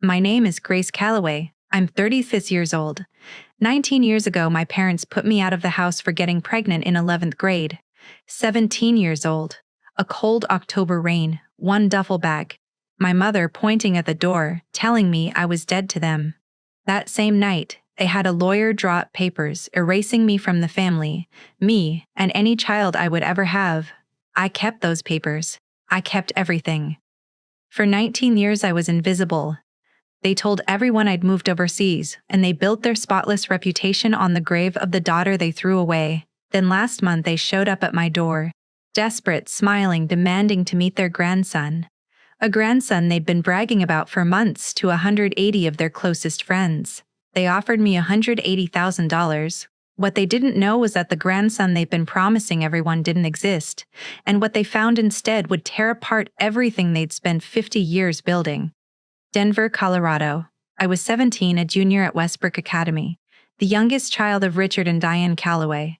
My name is Grace Calloway. I'm 36 years old. 19 years ago, my parents put me out of the house for getting pregnant in 11th grade. 17 years old. A cold October rain, one duffel bag. My mother pointing at the door, telling me I was dead to them. That same night, they had a lawyer draw up papers erasing me from the family, me, and any child I would ever have. I kept those papers. I kept everything. For 19 years I was invisible. They told everyone I'd moved overseas, and they built their spotless reputation on the grave of the daughter they threw away. Then last month they showed up at my door, desperate, smiling, demanding to meet their grandson. A grandson they'd been bragging about for months to 180 of their closest friends. They offered me $180,000. What they didn't know was that the grandson they'd been promising everyone didn't exist, and what they found instead would tear apart everything they'd spent 50 years building. Denver, Colorado. I was 17, a junior at Westbrook Academy, the youngest child of Richard and Diane Calloway.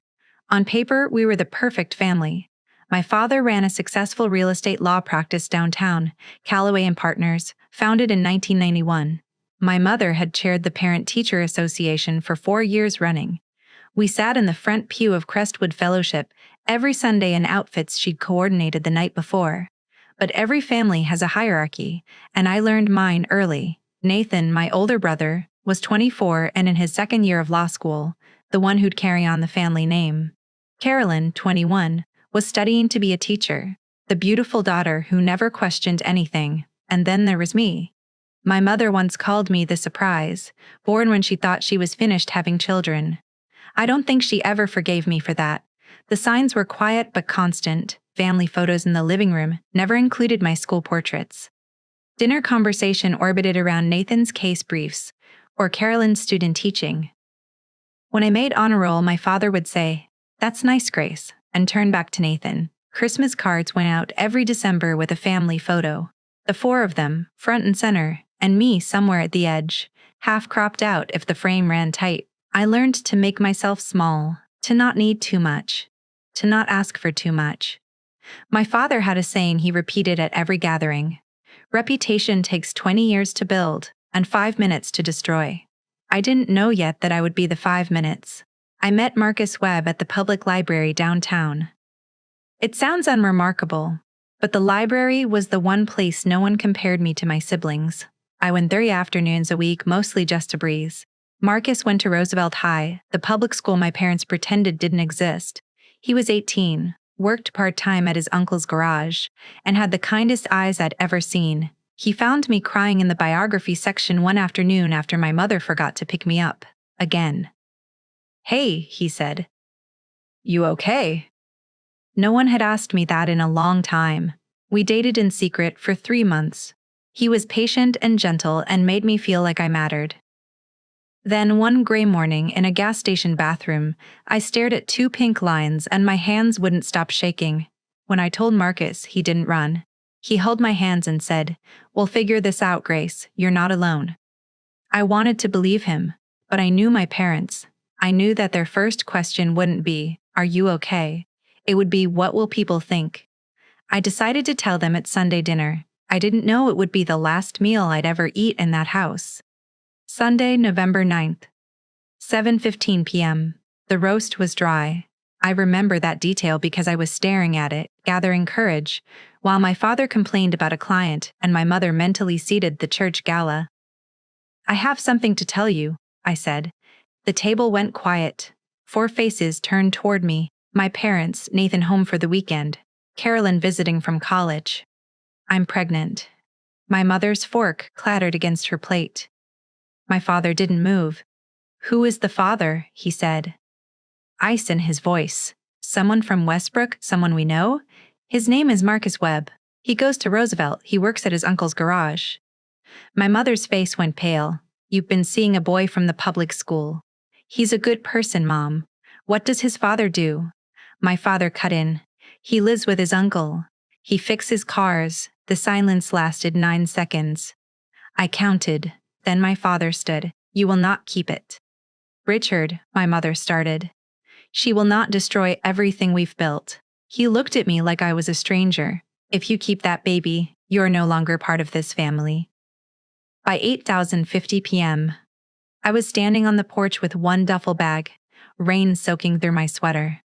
On paper, we were the perfect family. My father ran a successful real estate law practice downtown, Calloway and Partners, founded in 1991. My mother had chaired the Parent-Teacher Association for 4 years running. We sat in the front pew of Crestwood Fellowship every Sunday in outfits she'd coordinated the night before. But every family has a hierarchy, and I learned mine early. Nathan, my older brother, was 24 and in his second year of law school, the one who'd carry on the family name. Carolyn, 21, was studying to be a teacher, the beautiful daughter who never questioned anything. And then there was me. My mother once called me the surprise, born when she thought she was finished having children. I don't think she ever forgave me for that. The signs were quiet but constant. Family photos in the living room never included my school portraits. Dinner conversation orbited around Nathan's case briefs or Carolyn's student teaching. When I made honor roll, my father would say, "That's nice, Grace," and turn back to Nathan. Christmas cards went out every December with a family photo. The 4 of them, front and center, and me somewhere at the edge, half cropped out if the frame ran tight. I learned to make myself small, to not need too much, to not ask for too much. My father had a saying he repeated at every gathering. Reputation takes 20 years to build and 5 minutes to destroy. I didn't know yet that I would be the 5 minutes. I met Marcus Webb at the public library downtown. It sounds unremarkable, but the library was the one place no one compared me to my siblings. I went 3 afternoons a week, mostly just to breeze. Marcus went to Roosevelt High, the public school my parents pretended didn't exist. He was 18. Worked part-time at his uncle's garage, and had the kindest eyes I'd ever seen. He found me crying in the biography section one afternoon after my mother forgot to pick me up. Again. "Hey," he said. "You okay?" No one had asked me that in a long time. We dated in secret for 3 months. He was patient and gentle and made me feel like I mattered. Then one gray morning in a gas station bathroom, I stared at 2 pink lines and my hands wouldn't stop shaking. When I told Marcus, he didn't run. He held my hands and said, "We'll figure this out, Grace. You're not alone." I wanted to believe him, but I knew my parents. I knew that their first question wouldn't be, "Are you okay?" It would be, "What will people think?" I decided to tell them at Sunday dinner. I didn't know it would be the last meal I'd ever eat in that house. Sunday, November 9th. 7:15 p.m. The roast was dry. I remember that detail because I was staring at it, gathering courage, while my father complained about a client and my mother mentally seated the church gala. "I have something to tell you," I said. The table went quiet. 4 faces turned toward me, my parents, Nathan home for the weekend, Carolyn visiting from college. "I'm pregnant." My mother's fork clattered against her plate. My father didn't move. "Who is the father?" he said. Ice in his voice. "Someone from Westbrook? Someone we know?" "His name is Marcus Webb. He goes to Roosevelt. He works at his uncle's garage." My mother's face went pale. "You've been seeing a boy from the public school. He's a good person, Mom. What does his father do?" My father cut in. "He lives with his uncle. He fixes cars." The silence lasted 9 seconds. I counted. Then my father stood. "You will not keep it." "Richard," my mother started. "She will not destroy everything we've built." He looked at me like I was a stranger. "If you keep that baby, you're no longer part of this family." By 8:50 p.m., I was standing on the porch with one duffel bag, rain soaking through my sweater.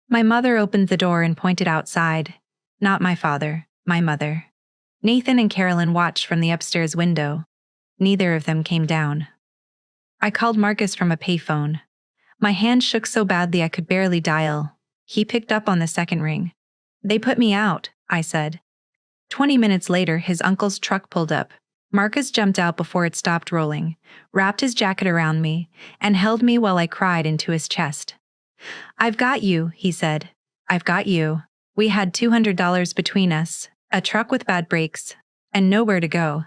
My mother opened the door and pointed outside. Not my father, my mother. Nathan and Carolyn watched from the upstairs window. Neither of them came down. I called Marcus from a payphone. My hand shook so badly I could barely dial. He picked up on the second ring. "They put me out," I said. 20 minutes later, his uncle's truck pulled up. Marcus jumped out before it stopped rolling, wrapped his jacket around me, and held me while I cried into his chest. "I've got you," he said. "I've got you." We had $200 between us, a truck with bad brakes, and nowhere to go.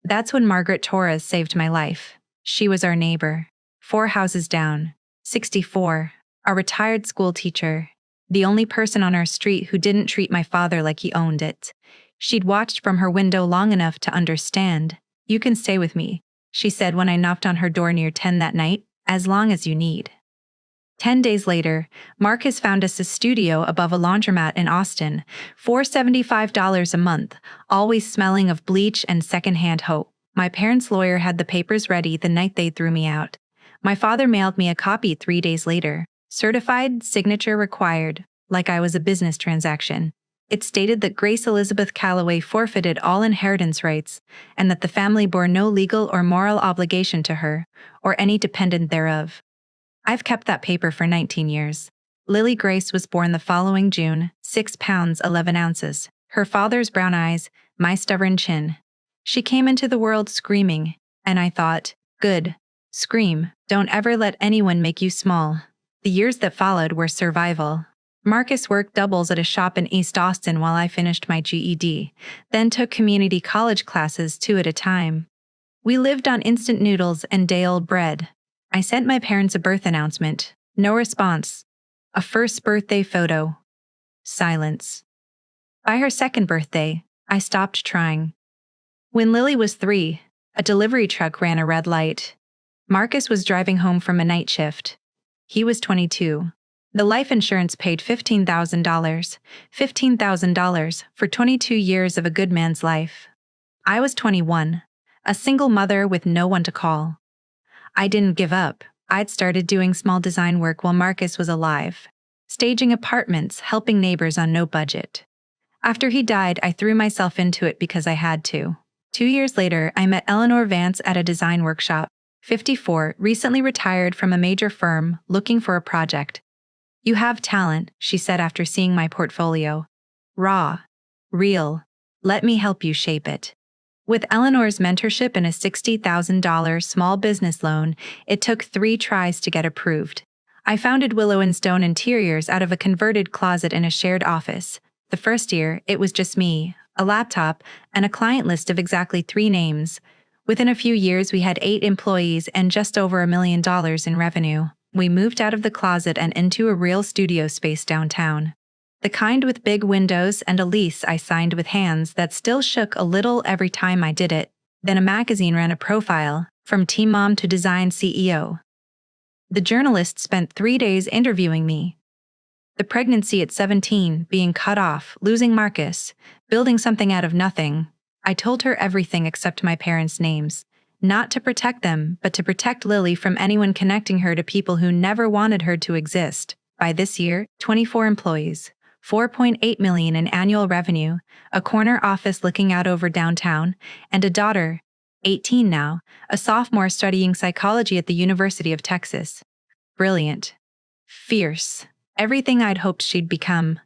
That's when Margaret Torres saved my life. She was our neighbor, 4 houses down, 64, a retired school teacher, the only person on our street who didn't treat my father like he owned it. She'd watched from her window long enough to understand. "You can stay with me," she said when I knocked on her door near 10 that night, "as long as you need." 10 days later, Marcus found us a studio above a laundromat in Austin, $475 a month, always smelling of bleach and secondhand hope. My parents' lawyer had the papers ready the night they threw me out. My father mailed me a copy 3 days later, certified, signature required, like I was a business transaction. It stated that Grace Elizabeth Calloway forfeited all inheritance rights and that the family bore no legal or moral obligation to her, or any dependent thereof. I've kept that paper for 19 years. Lily Grace was born the following June, 6 pounds 11 ounces. Her father's brown eyes, my stubborn chin. She came into the world screaming, and I thought, good, scream, don't ever let anyone make you small. The years that followed were survival. Marcus worked doubles at a shop in East Austin while I finished my GED, then took community college classes 2 at a time. We lived on instant noodles and day-old bread. I sent my parents a birth announcement. No response. A first birthday photo. Silence. By her second birthday, I stopped trying. When Lily was 3, a delivery truck ran a red light. Marcus was driving home from a night shift. He was 22. The life insurance paid $15,000 for 22 years of a good man's life. I was 21, a single mother with no one to call. I didn't give up. I'd started doing small design work while Marcus was alive, staging apartments, helping neighbors on no budget. After he died, I threw myself into it because I had to. 2 years later, I met Eleanor Vance at a design workshop. 54, recently retired from a major firm, looking for a project. "You have talent," she said after seeing my portfolio. "Raw. Real. Let me help you shape it." With Eleanor's mentorship and a $60,000 small business loan, it took 3 tries to get approved. I founded Willow and Stone Interiors out of a converted closet in a shared office. The first year, it was just me, a laptop, and a client list of exactly 3 names. Within a few years, we had 8 employees and just over $1 million in revenue. We moved out of the closet and into a real studio space downtown. The kind with big windows and a lease I signed with hands that still shook a little every time I did it. Then a magazine ran a profile, from teen mom to design CEO. The journalist spent 3 days interviewing me. The pregnancy at 17, being cut off, losing Marcus, building something out of nothing. I told her everything except my parents' names. Not to protect them, but to protect Lily from anyone connecting her to people who never wanted her to exist. By this year, 24 employees, $4.8 million in annual revenue, a corner office looking out over downtown, and a daughter, 18 now, a sophomore studying psychology at the University of Texas. Brilliant. Fierce. Everything I'd hoped she'd become.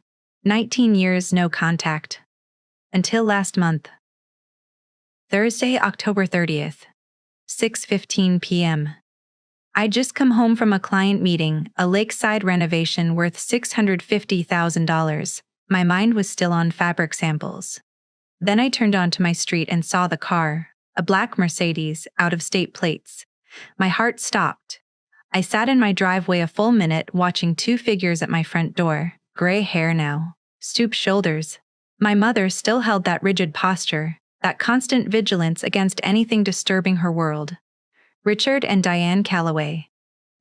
19 years no contact. Until last month. Thursday, October 30th. 6:15 p.m. I'd just come home from a client meeting, a lakeside renovation worth $650,000. My mind was still on fabric samples. Then I turned onto my street and saw the car, a black Mercedes, out of state plates. My heart stopped. I sat in my driveway a full minute watching 2 figures at my front door, gray hair now, stooped shoulders. My mother still held that rigid posture, that constant vigilance against anything disturbing her world. Richard and Diane Calloway.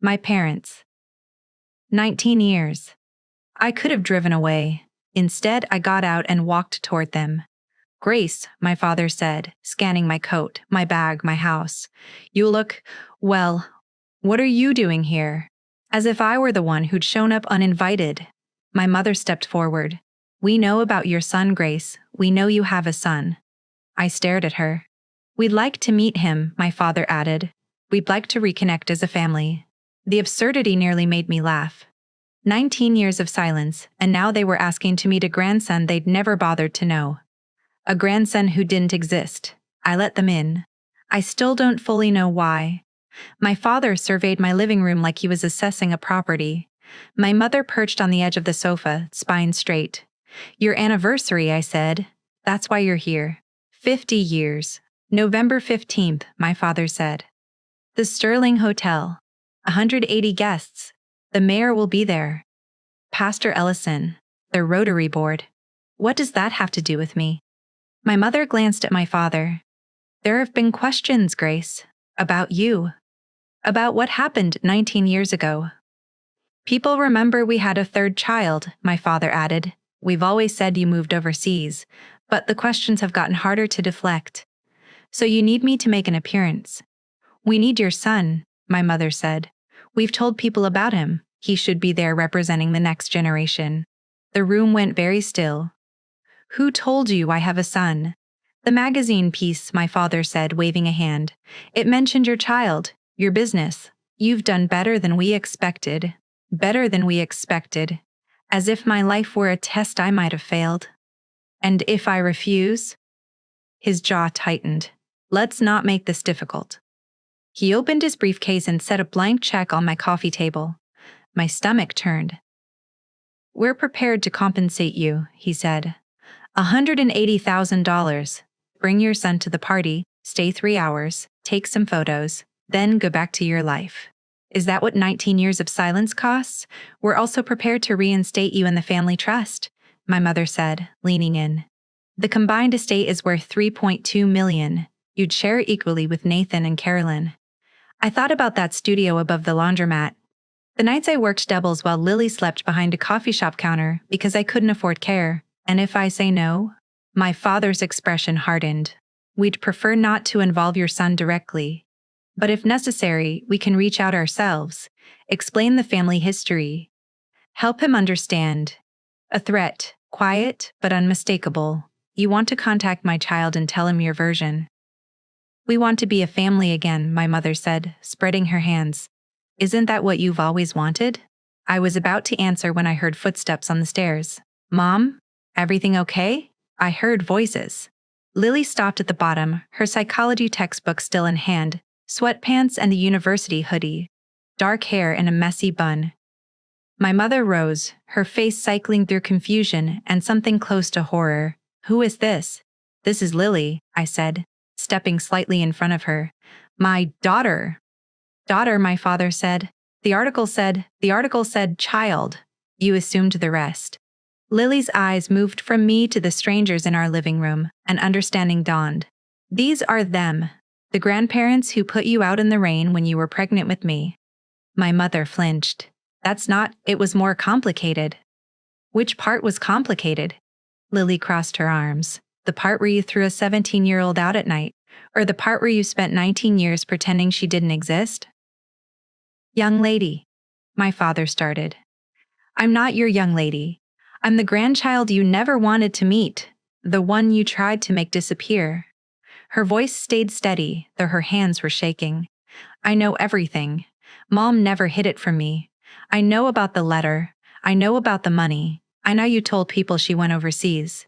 My parents. 19 years. I could have driven away. Instead, I got out and walked toward them. Grace, my father said, scanning my coat, my bag, my house. You look, well, what are you doing here? As if I were the one who'd shown up uninvited. My mother stepped forward. We know about your son, Grace. We know you have a son. I stared at her. We'd like to meet him, my father added. We'd like to reconnect as a family. The absurdity nearly made me laugh. 19 years of silence, and now they were asking to meet a grandson they'd never bothered to know. A grandson who didn't exist. I let them in. I still don't fully know why. My father surveyed my living room like he was assessing a property. My mother perched on the edge of the sofa, spine straight. Your anniversary, I said. That's why you're here. 50 years. November 15th, my father said. The Sterling Hotel. 180 guests. The mayor will be there. Pastor Ellison. Their Rotary Board. What does that have to do with me? My mother glanced at my father. There have been questions, Grace. About you. About what happened 19 years ago. People remember we had a third child, my father added. We've always said you moved overseas, but the questions have gotten harder to deflect. So you need me to make an appearance. We need your son, my mother said. We've told people about him. He should be there representing the next generation. The room went very still. Who told you I have a son? The magazine piece, my father said, waving a hand. It mentioned your child, your business. You've done better than we expected. Better than we expected. As if my life were a test I might have failed. And if I refuse? His jaw tightened. Let's not make this difficult. He opened his briefcase and set a blank check on my coffee table. My stomach turned. We're prepared to compensate you, he said. $180,000. Bring your son to the party, stay 3 hours, take some photos, then go back to your life. Is that what 19 years of silence costs? We're also prepared to reinstate you in the family trust, my mother said, leaning in. The combined estate is worth $3.2 million. You'd share it equally with Nathan and Carolyn. I thought about that studio above the laundromat. The nights I worked doubles while Lily slept behind a coffee shop counter because I couldn't afford care. And if I say no? My father's expression hardened. We'd prefer not to involve your son directly. But if necessary, we can reach out ourselves, explain the family history, help him understand. A threat, quiet but unmistakable. You want to contact my child and tell him your version. We want to be a family again, my mother said, spreading her hands. Isn't that what you've always wanted? I was about to answer when I heard footsteps on the stairs. Mom? Everything okay? I heard voices. Lily stopped at the bottom, her psychology textbook still in hand, sweatpants and a university hoodie, dark hair in a messy bun. My mother rose, her face cycling through confusion and something close to horror. Who is this? This is Lily, I said, stepping slightly in front of her. My daughter. Daughter, my father said. The article said child. You assumed the rest. Lily's eyes moved from me to the strangers in our living room, and understanding dawned. These are them, the grandparents who put you out in the rain when you were pregnant with me. My mother flinched. It was more complicated. Which part was complicated? Lily crossed her arms. The part where you threw a 17-year-old out at night, or the part where you spent 19 years pretending she didn't exist? Young lady, my father started. I'm not your young lady. I'm the grandchild you never wanted to meet, the one you tried to make disappear. Her voice stayed steady, though her hands were shaking. I know everything. Mom never hid it from me. I know about the letter. I know about the money. I know you told people she went overseas.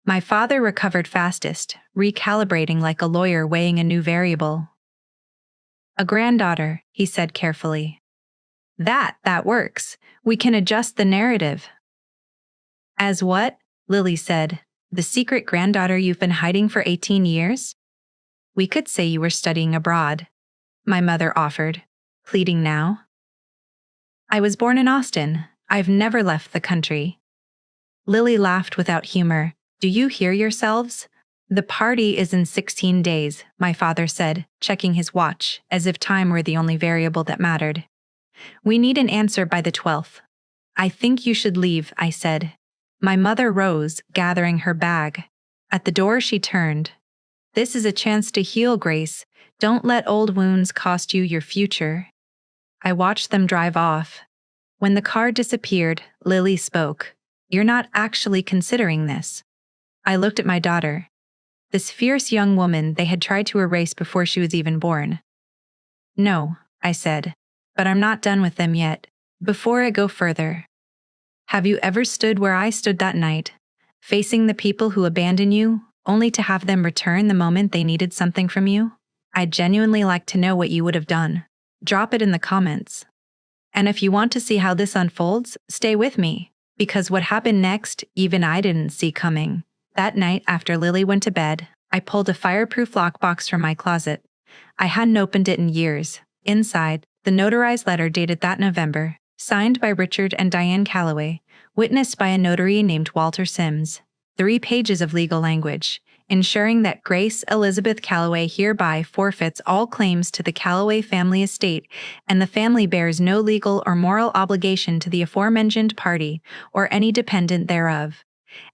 My father recovered fastest, recalibrating like a lawyer weighing a new variable. A granddaughter, he said carefully. That works. We can adjust the narrative. As what? Lily said. The secret granddaughter you've been hiding for 18 years? We could say you were studying abroad. My mother offered. Pleading now? I was born in Austin. I've never left the country. Lily laughed without humor. Do you hear yourselves? The party is in 16 days, my father said, checking his watch, as if time were the only variable that mattered. We need an answer by the 12th. I think you should leave, I said. My mother rose, gathering her bag. At the door, she turned. This is a chance to heal, Grace. Don't let old wounds cost you your future. I watched them drive off. When the car disappeared, Lily spoke. You're not actually considering this. I looked at my daughter. This fierce young woman they had tried to erase before she was even born. No, I said, but I'm not done with them yet. Before I go further, have you ever stood where I stood that night, facing the people who abandon you, only to have them return the moment they needed something from you? I'd genuinely like to know what you would have done. Drop it in the comments. And if you want to see how this unfolds, stay with me, because what happened next, even I didn't see coming. That night, after Lily went to bed, I pulled a fireproof lockbox from my closet. I hadn't opened it in years. Inside, the notarized letter dated that November, signed by Richard and Diane Calloway, witnessed by a notary named Walter Sims. 3 pages of legal language, ensuring that Grace Elizabeth Calloway hereby forfeits all claims to the Calloway family estate, and the family bears no legal or moral obligation to the aforementioned party or any dependent thereof.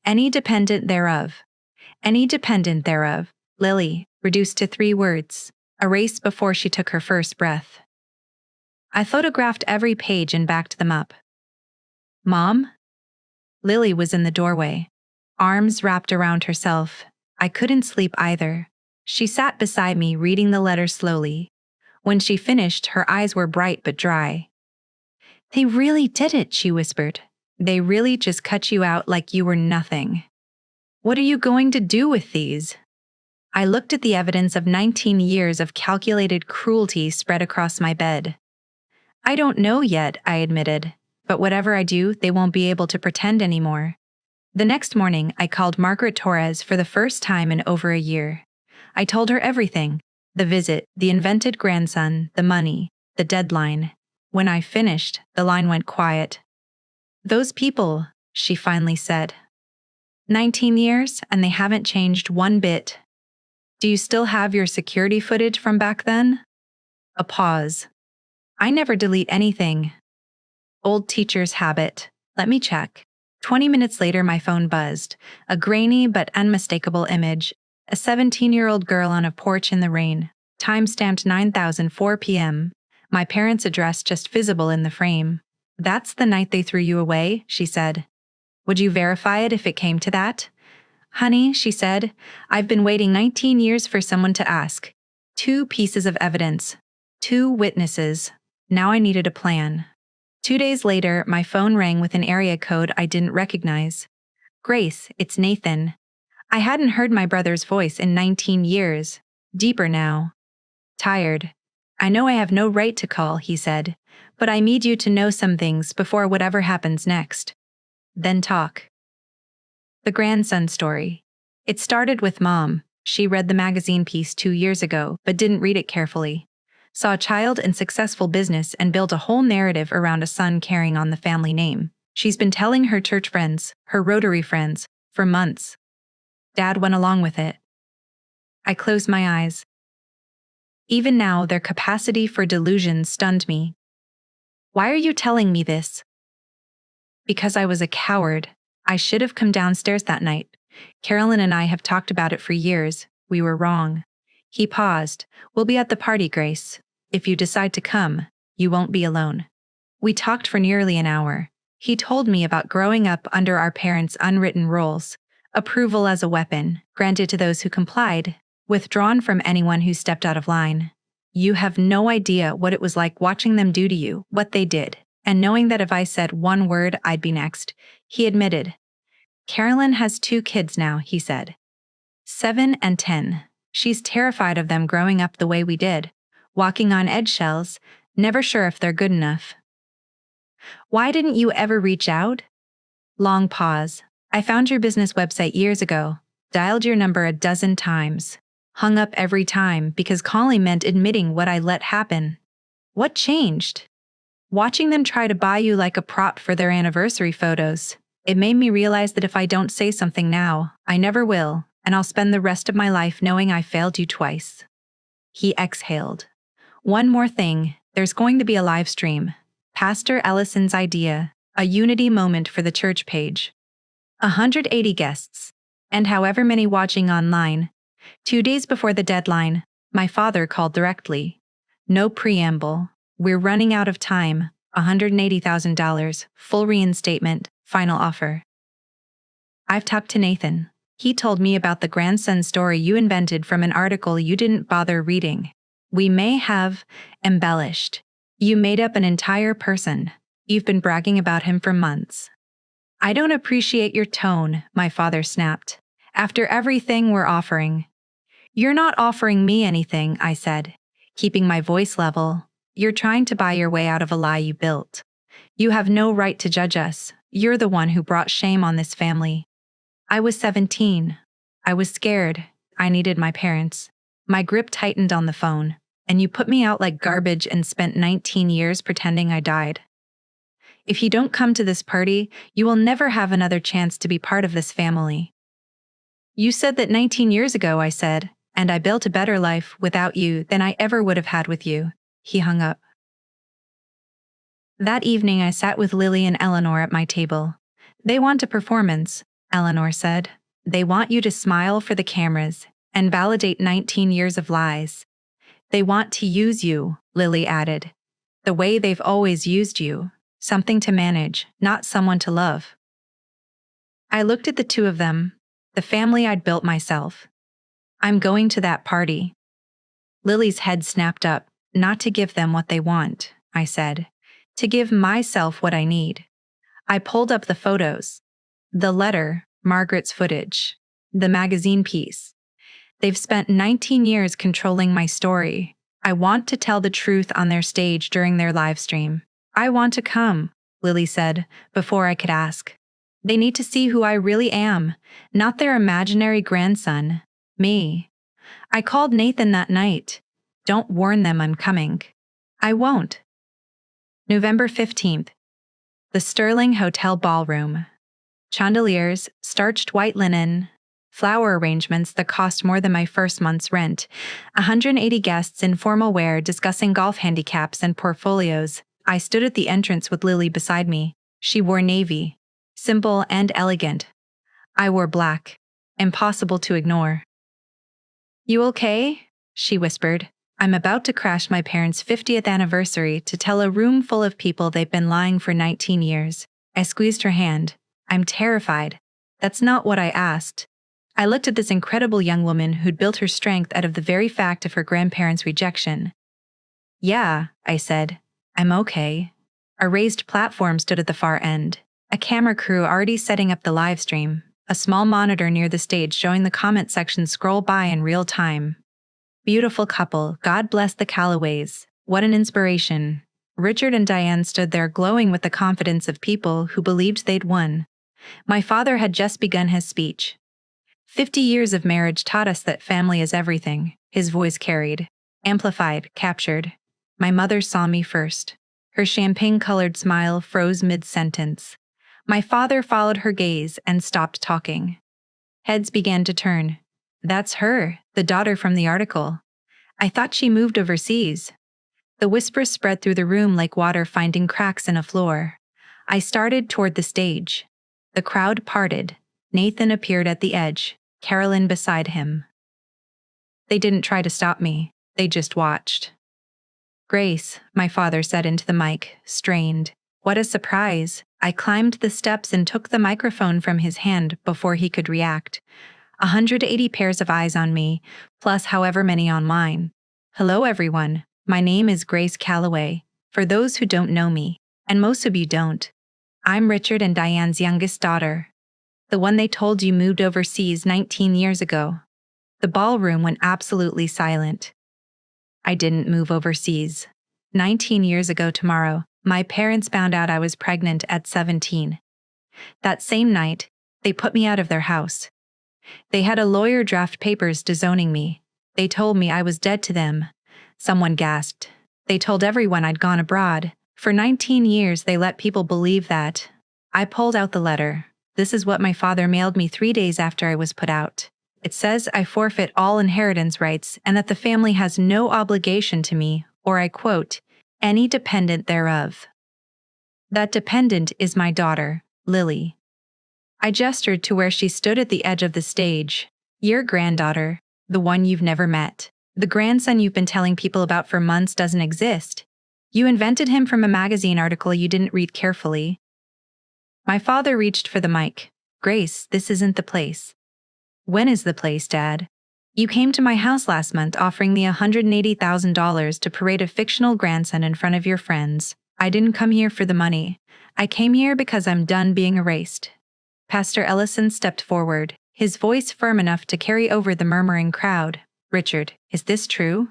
Any dependent thereof. Any dependent thereof. Lily, reduced to 3 words, erased before she took her first breath. I photographed every page and backed them up. Mom? Lily was in the doorway, arms wrapped around herself. I couldn't sleep either. She sat beside me reading the letter slowly. When she finished, her eyes were bright but dry. They really did it, she whispered. They really just cut you out like you were nothing. What are you going to do with these? I looked at the evidence of 19 years of calculated cruelty spread across my bed. I don't know yet, I admitted, but whatever I do, they won't be able to pretend anymore. The next morning, I called Margaret Torres for the first time in over a year. I told her everything: the visit, the invented grandson, the money, the deadline. When I finished, the line went quiet. Those people, she finally said. 19 years, and they haven't changed one bit. Do you still have your security footage from back then? A pause. I never delete anything. Old teacher's habit. Let me check. 20 minutes later, my phone buzzed. A grainy but unmistakable image. A 17-year-old girl on a porch in the rain. Time-stamped 9:04 p.m. My parents' address just visible in the frame. That's the night they threw you away, she said. Would you verify it if it came to that? Honey, she said, I've been waiting 19 years for someone to ask. 2 pieces of evidence. 2 witnesses. Now I needed a plan. 2 days later, my phone rang with an area code I didn't recognize. Grace, it's Nathan. I hadn't heard my brother's voice in 19 years. Deeper now. Tired. I know I have no right to call, he said, but I need you to know some things before whatever happens next. Then talk. The grandson story. It started with Mom. She read the magazine piece 2 years ago, but didn't read it carefully. Saw a child in successful business and built a whole narrative around a son carrying on the family name. She's been telling her church friends, her Rotary friends, for months. Dad went along with it. I closed my eyes. Even now, their capacity for delusion stunned me. Why are you telling me this? Because I was a coward. I should have come downstairs that night. Carolyn and I have talked about it for years. We were wrong. He paused. We'll be at the party, Grace. If you decide to come, you won't be alone. We talked for nearly an hour. He told me about growing up under our parents' unwritten rules. Approval as a weapon, granted to those who complied, withdrawn from anyone who stepped out of line. You have no idea what it was like watching them do to you what they did, and knowing that if I said one word, I'd be next. He admitted. Carolyn has 2 kids now, he said. 7 and 10. She's terrified of them growing up the way we did, walking on eggshells, never sure if they're good enough. Why didn't you ever reach out? Long pause. I found your business website years ago, dialed your number a dozen times, hung up every time because calling meant admitting what I let happen. What changed? Watching them try to buy you like a prop for their anniversary photos. It made me realize that if I don't say something now, I never will, and I'll spend the rest of my life knowing I failed you twice. He exhaled. One more thing, there's going to be a live stream. Pastor Ellison's idea, a unity moment for the church page. 180 guests. and however many watching online. 2 days before the deadline, my father called directly. No preamble. We're running out of time. $180,000, full reinstatement, final offer. I've talked to Nathan. He told me about the grandson story you invented from an article you didn't bother reading. We may have embellished. You made up an entire person. You've been bragging about him for months. I don't appreciate your tone, my father snapped. After everything we're offering. You're not offering me anything, I said, keeping my voice level. You're trying to buy your way out of a lie you built. You have no right to judge us. You're the one who brought shame on this family. I was 17. I was scared. I needed my parents. My grip tightened on the phone, and you put me out like garbage and spent 19 years pretending I died. If you don't come to this party, you will never have another chance to be part of this family. You said that 19 years ago, I said, and I built a better life without you than I ever would have had with you. He hung up. That evening I sat with Lily and Eleanor at my table. They want a performance, Eleanor said. They want you to smile for the cameras and validate 19 years of lies. They want to use you, Lily added. The way they've always used you. Something to manage, not someone to love. I looked at the two of them, the family I'd built myself. I'm going to that party. Lily's head snapped up. Not to give them what they want, I said. To give myself what I need. I pulled up the photos. The letter, Margaret's footage. The magazine piece. They've spent 19 years controlling my story. I want to tell the truth on their stage during their live stream. I want to come, Lily said, before I could ask. They need to see who I really am, not their imaginary grandson, me. I called Nathan that night. Don't warn them I'm coming. I won't. November 15th. The Sterling Hotel Ballroom. Chandeliers, starched white linen, flower arrangements that cost more than my first month's rent, 180 guests in formal wear discussing golf handicaps and portfolios. I stood at the entrance with Lily beside me. She wore navy, simple and elegant. I wore black, impossible to ignore. You okay? She whispered. I'm about to crash my parents' 50th anniversary to tell a room full of people they've been lying for 19 years. I squeezed her hand. I'm terrified. That's not what I asked. I looked at this incredible young woman who'd built her strength out of the very fact of her grandparents' rejection. Yeah, I said. I'm okay. A raised platform stood at the far end. A camera crew already setting up the live stream. A small monitor near the stage showing the comment section scroll by in real time. Beautiful couple, God bless the Callaways. What an inspiration. Richard and Diane stood there glowing with the confidence of people who believed they'd won. My father had just begun his speech. 50 years of marriage taught us that family is everything, his voice carried, amplified, captured. My mother saw me first. Her champagne-colored smile froze mid-sentence. My father followed her gaze and stopped talking. Heads began to turn. That's her, the daughter from the article. I thought she moved overseas. The whispers spread through the room like water finding cracks in a floor. I started toward the stage. The crowd parted. Nathan appeared at the edge, Carolyn beside him. They didn't try to stop me. They just watched. Grace, my father said into the mic, strained. What a surprise. I climbed the steps and took the microphone from his hand before he could react. 180 pairs of eyes on me, plus however many on mine. Hello everyone, my name is Grace Calloway. For those who don't know me, and most of you don't, I'm Richard and Diane's youngest daughter. The one they told you moved overseas 19 years ago. The ballroom went absolutely silent. I didn't move overseas. 19 years ago tomorrow, my parents found out I was pregnant at 17. That same night, they put me out of their house. They had a lawyer draft papers disowning me. They told me I was dead to them. Someone gasped. They told everyone I'd gone abroad. For 19 years, they let people believe that. I pulled out the letter. This is what my father mailed me 3 days after I was put out. It says I forfeit all inheritance rights and that the family has no obligation to me, or I quote, any dependent thereof. That dependent is my daughter, Lily. I gestured to where she stood at the edge of the stage. Your granddaughter, the one you've never met. The grandson you've been telling people about for months doesn't exist. You invented him from a magazine article you didn't read carefully. My father reached for the mic. Grace, this isn't the place. When is the place, Dad? You came to my house last month offering me $180,000 to parade a fictional grandson in front of your friends. I didn't come here for the money. I came here because I'm done being erased. Pastor Ellison stepped forward, his voice firm enough to carry over the murmuring crowd. Richard, is this true?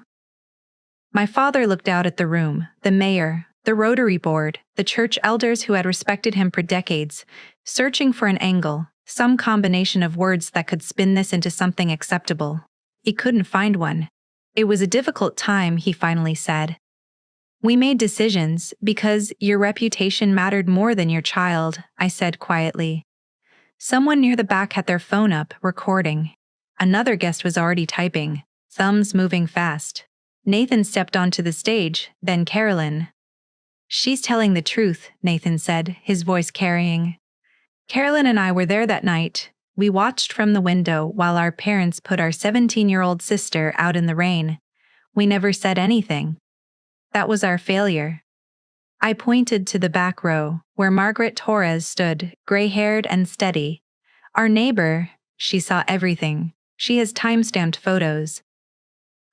My father looked out at the room, the mayor, the Rotary Board, the church elders who had respected him for decades, searching for an angle, some combination of words that could spin this into something acceptable. He couldn't find one. It was a difficult time, he finally said. We made decisions because your reputation mattered more than your child, I said quietly. Someone near the back had their phone up, recording. Another guest was already typing, thumbs moving fast. Nathan stepped onto the stage, then Carolyn. She's telling the truth, Nathan said, his voice carrying. Carolyn and I were there that night. We watched from the window while our parents put our 17-year-old sister out in the rain. We never said anything. That was our failure. I pointed to the back row, where Margaret Torres stood, gray-haired and steady. Our neighbor, she saw everything. She has time-stamped photos.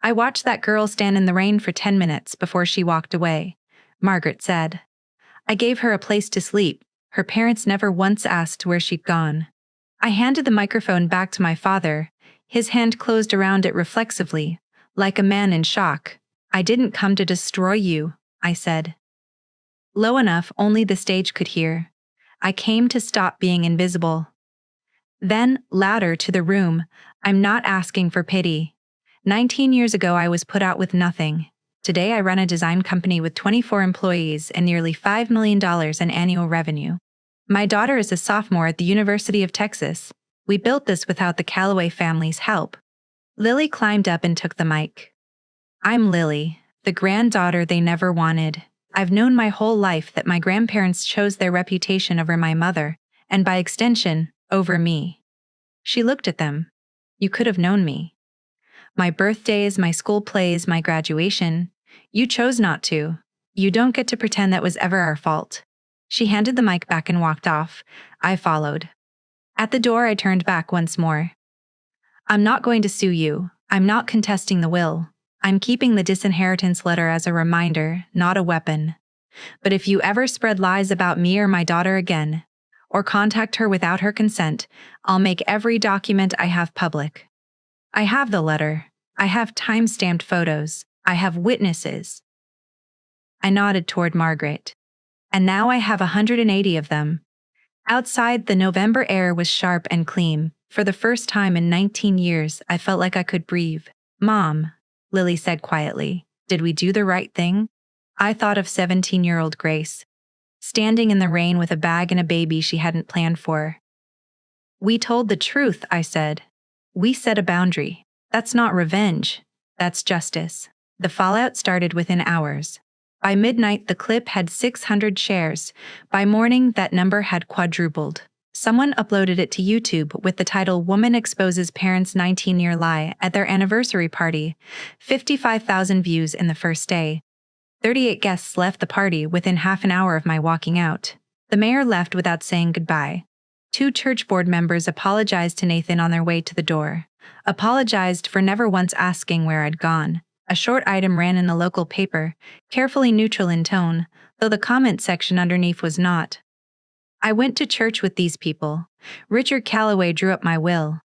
I watched that girl stand in the rain for 10 minutes before she walked away, Margaret said. I gave her a place to sleep. Her parents never once asked where she'd gone. I handed the microphone back to my father. His hand closed around it reflexively, like a man in shock. I didn't come to destroy you, I said. Low enough only the stage could hear. I came to stop being invisible. Then, louder to the room, I'm not asking for pity. 19 years ago I was put out with nothing. Today I run a design company with 24 employees and nearly $5 million in annual revenue. My daughter is a sophomore at the University of Texas. We built this without the Calloway family's help. Lily climbed up and took the mic. I'm Lily, the granddaughter they never wanted. I've known my whole life that my grandparents chose their reputation over my mother, and by extension, over me. She looked at them. You could have known me. My birthdays, my school plays, my graduation. You chose not to. You don't get to pretend that was ever our fault. She handed the mic back and walked off. I followed. At the door, I turned back once more. I'm not going to sue you. I'm not contesting the will. I'm keeping the disinheritance letter as a reminder, not a weapon. But if you ever spread lies about me or my daughter again, or contact her without her consent, I'll make every document I have public. I have the letter. I have time-stamped photos. I have witnesses. I nodded toward Margaret. And now I have 180 of them. Outside, the November air was sharp and clean. For the first time in 19 years, I felt like I could breathe. Mom, Lily said quietly, did we do the right thing? I thought of 17-year-old Grace, standing in the rain with a bag and a baby she hadn't planned for. We told the truth, I said. We set a boundary. That's not revenge. That's justice. The fallout started within hours. By midnight, the clip had 600 shares. By morning, that number had quadrupled. Someone uploaded it to YouTube with the title Woman Exposes Parents' 19-Year Lie at Their Anniversary Party. 55,000 views in the first day. 38 guests left the party within half an hour of my walking out. The mayor left without saying goodbye. 2 church board members apologized to Nathan on their way to the door. Apologized for never once asking where I'd gone. A short item ran in the local paper, carefully neutral in tone, though the comment section underneath was not. I went to church with these people. Richard Calloway drew up my will.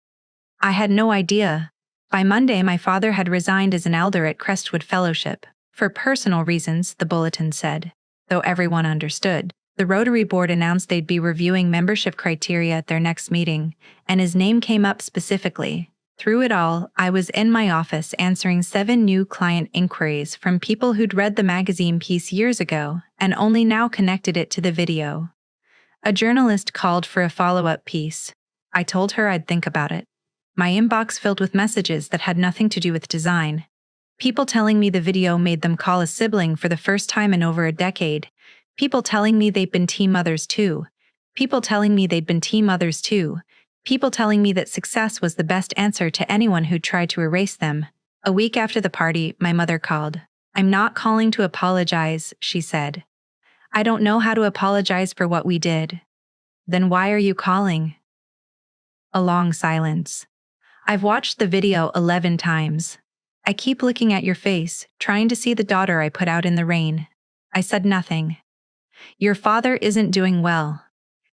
I had no idea. By Monday, my father had resigned as an elder at Crestwood Fellowship. For personal reasons, the bulletin said. Though everyone understood. The Rotary Board announced they'd be reviewing membership criteria at their next meeting, and his name came up specifically. Through it all, I was in my office answering 7 new client inquiries from people who'd read the magazine piece years ago and only now connected it to the video. A journalist called for a follow-up piece. I told her I'd think about it. My inbox filled with messages that had nothing to do with design. People telling me the video made them call a sibling for the first time in over a decade. People telling me they'd been teen mothers too. People telling me they'd been teen mothers too. People telling me that success was the best answer to anyone who tried to erase them. A week after the party, my mother called. "I'm not calling to apologize," she said. "I don't know how to apologize for what we did." "Then why are you calling?" A long silence. "I've watched the video 11 times. I keep looking at your face, trying to see the daughter I put out in the rain." I said nothing. "Your father isn't doing well.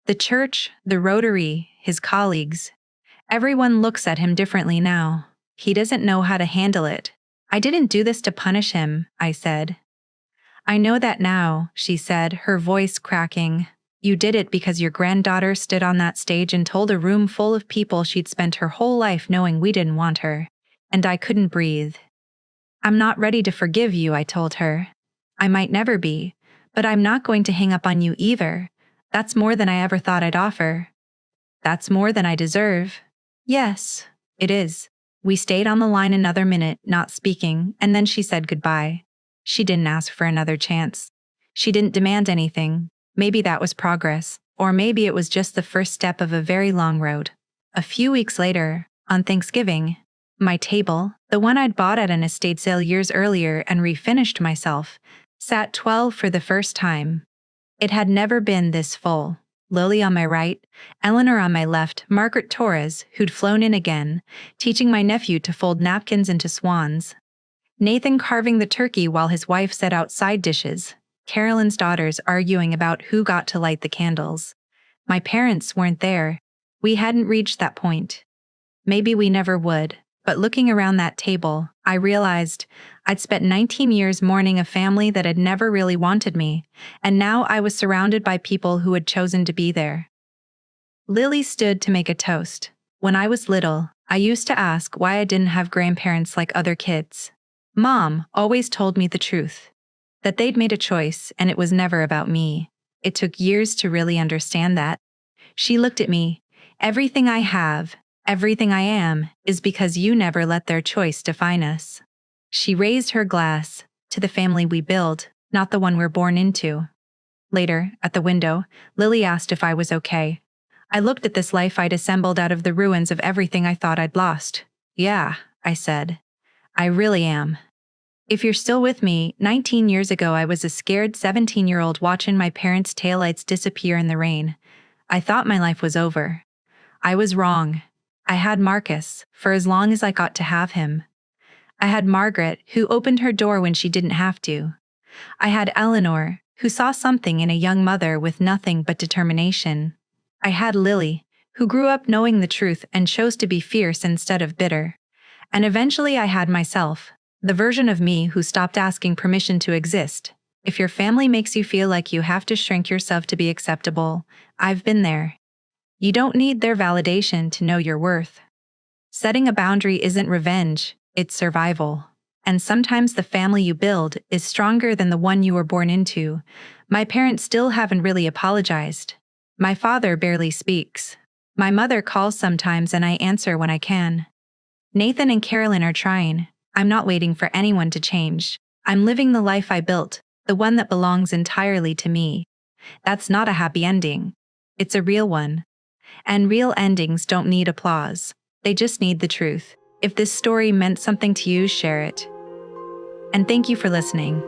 The church, the Rotary, his colleagues. Everyone looks at him differently now. He doesn't know how to handle it." "I didn't do this to punish him," I said. "I know that now," she said, her voice cracking. "You did it because your granddaughter stood on that stage and told a room full of people she'd spent her whole life knowing we didn't want her. And I couldn't breathe." "I'm not ready to forgive you," I told her. "I might never be, but I'm not going to hang up on you either. That's more than I ever thought I'd offer." "That's more than I deserve." "Yes, it is." We stayed on the line another minute, not speaking, and then she said goodbye. She didn't ask for another chance. She didn't demand anything. Maybe that was progress, or maybe it was just the first step of a very long road. A few weeks later, on Thanksgiving, my table, the one I'd bought at an estate sale years earlier and refinished myself, sat 12 for the first time. It had never been this full. Lily on my right, Eleanor on my left, Margaret Torres, who'd flown in again, teaching my nephew to fold napkins into swans. Nathan carving the turkey while his wife set out side dishes. Carolyn's daughters arguing about who got to light the candles. My parents weren't there. We hadn't reached that point. Maybe we never would, but looking around that table, I realized I'd spent 19 years mourning a family that had never really wanted me, and now I was surrounded by people who had chosen to be there. Lily stood to make a toast. When I was little, I used to ask why I didn't have grandparents like other kids. Mom always told me the truth, that they'd made a choice and it was never about me. It took years to really understand that. She looked at me. "Everything I have, everything I am, is because you never let their choice define us." She raised her glass to the family we build, not the one we're born into. Later, at the window, Lily asked if I was okay. I looked at this life I'd assembled out of the ruins of everything I thought I'd lost. "Yeah," I said. "I really am." If you're still with me, 19 years ago I was a scared 17-year-old watching my parents' taillights disappear in the rain. I thought my life was over. I was wrong. I had Marcus, for as long as I got to have him. I had Margaret, who opened her door when she didn't have to. I had Eleanor, who saw something in a young mother with nothing but determination. I had Lily, who grew up knowing the truth and chose to be fierce instead of bitter. And eventually I had myself, the version of me who stopped asking permission to exist. If your family makes you feel like you have to shrink yourself to be acceptable, I've been there. You don't need their validation to know your worth. Setting a boundary isn't revenge, it's survival. And sometimes the family you build is stronger than the one you were born into. My parents still haven't really apologized. My father barely speaks. My mother calls sometimes and I answer when I can. Nathan and Carolyn are trying. I'm not waiting for anyone to change. I'm living the life I built, the one that belongs entirely to me. That's not a happy ending. It's a real one. And real endings don't need applause. They just need the truth. If this story meant something to you, share it. And thank you for listening.